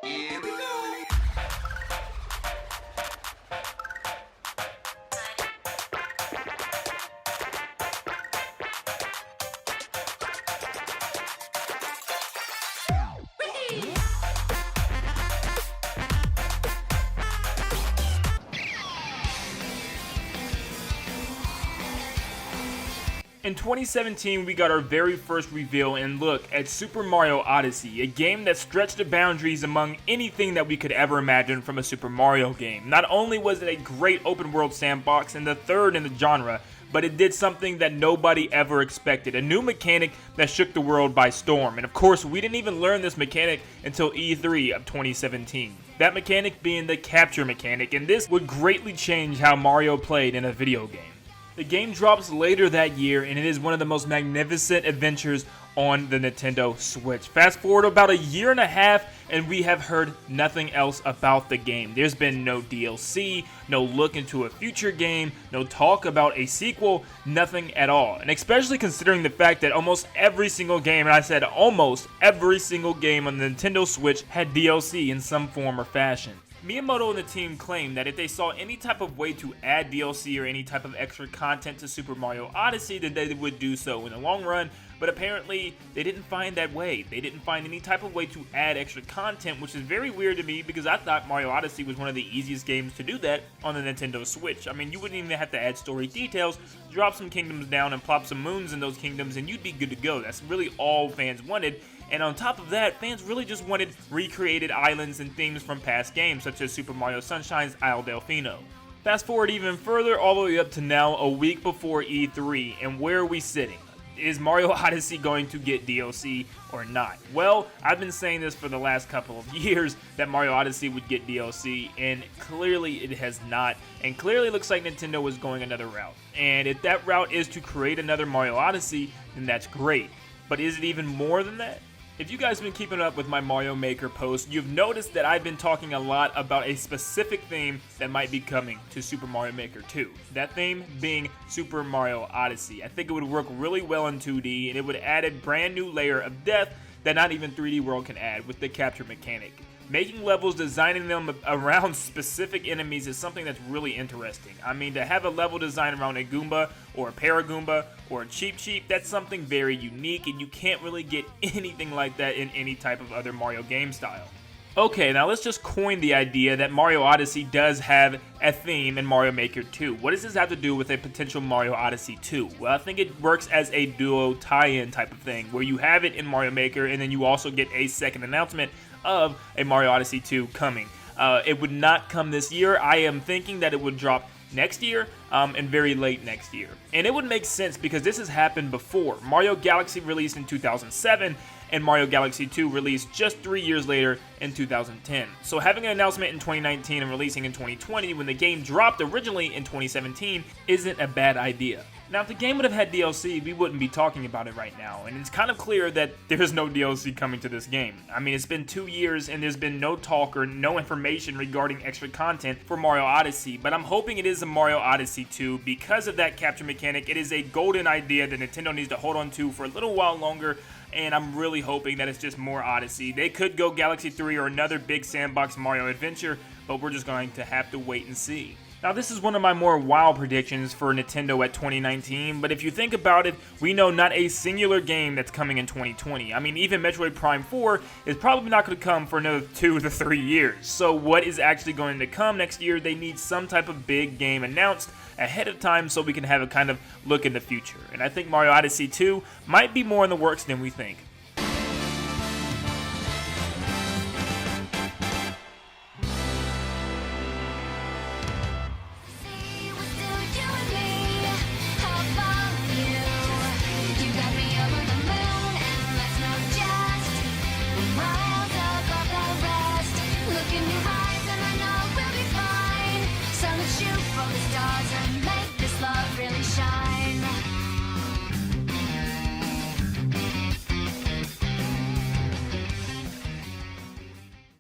Here we go. In 2017, we got our very first reveal and look at Super Mario Odyssey, a game that stretched the boundaries among anything that we could ever imagine from a Super Mario game. Not only was it a great open world sandbox and the third in the genre, but it did something that nobody ever expected, a new mechanic that shook the world by storm. And of course, we didn't even learn this mechanic until E3 of 2017. That mechanic being the capture mechanic, and this would greatly change how Mario played in a video game. The game drops later that year, and it is one of the most magnificent adventures on the Nintendo Switch. Fast forward about a year and a half, and we have heard nothing else about the game. There's been no DLC, no look into a future game, no talk about a sequel, nothing at all. And especially considering the fact that almost every single game, and I said almost every single game on the Nintendo Switch had DLC in some form or fashion. Miyamoto and the team claimed that if they saw any type of way to add DLC or any type of extra content to Super Mario Odyssey, then they would do so in the long run, but apparently they didn't find that way. They didn't find any type of way to add extra content, which is very weird to me because I thought Mario Odyssey was one of the easiest games to do that on the Nintendo Switch. I mean, you wouldn't even have to add story details, drop some kingdoms down and plop some moons in those kingdoms and you'd be good to go. That's really all fans wanted. And on top of that, fans really just wanted recreated islands and themes from past games, such as Super Mario Sunshine's Isle Delfino. Fast forward even further, all the way up to now, a week before E3, and where are we sitting? Is Mario Odyssey going to get DLC or not? Well, I've been saying this for the last couple of years, that Mario Odyssey would get DLC, and clearly it has not, and clearly it looks like Nintendo is going another route. And if that route is to create another Mario Odyssey, then that's great. But is it even more than that? If you guys have been keeping up with my Mario Maker posts, you've noticed that I've been talking a lot about a specific theme that might be coming to Super Mario Maker 2. That theme being Super Mario Odyssey. I think it would work really well in 2D, and it would add a brand new layer of depth that not even 3D World can add with the capture mechanic. Making levels, designing them around specific enemies is something that's really interesting. I mean, to have a level design around a Goomba, or a Paragoomba, or a Cheep Cheep, that's something very unique, and you can't really get anything like that in any type of other Mario game style. Okay, now let's just coin the idea that Mario Odyssey does have a theme in Mario Maker 2. What does this have to do with a potential Mario Odyssey 2? Well, I think it works as a duo tie-in type of thing, where you have it in Mario Maker, and then you also get a second announcement of a Mario Odyssey 2 coming. It would not come this year. I am thinking that it would drop next year, and very late next year. And it would make sense because this has happened before. Mario Galaxy released in 2007, and Mario Galaxy 2 released just 3 years later in 2010. So having an announcement in 2019 and releasing in 2020 when the game dropped originally in 2017 isn't a bad idea. Now, if the game would have had DLC, we wouldn't be talking about it right now, and it's kind of clear that there's no DLC coming to this game. I mean, it's been 2 years and there's been no talk or no information regarding extra content for Mario Odyssey, but I'm hoping it is a Mario Odyssey 2 because of that capture mechanic. It is a golden idea that Nintendo needs to hold on to for a little while longer, and I'm really hoping that it's just more Odyssey. They could go Galaxy 3 or another big sandbox Mario adventure, but we're just going to have to wait and see. Now, this is one of my more wild predictions for Nintendo at 2019, but if you think about it, we know not a singular game that's coming in 2020. I mean, even Metroid Prime 4 is probably not going to come for another 2 to 3 years. So what is actually going to come next year? They need some type of big game announced ahead of time so we can have a kind of look in the future. And I think Mario Odyssey 2 might be more in the works than we think. Shoot from the stars and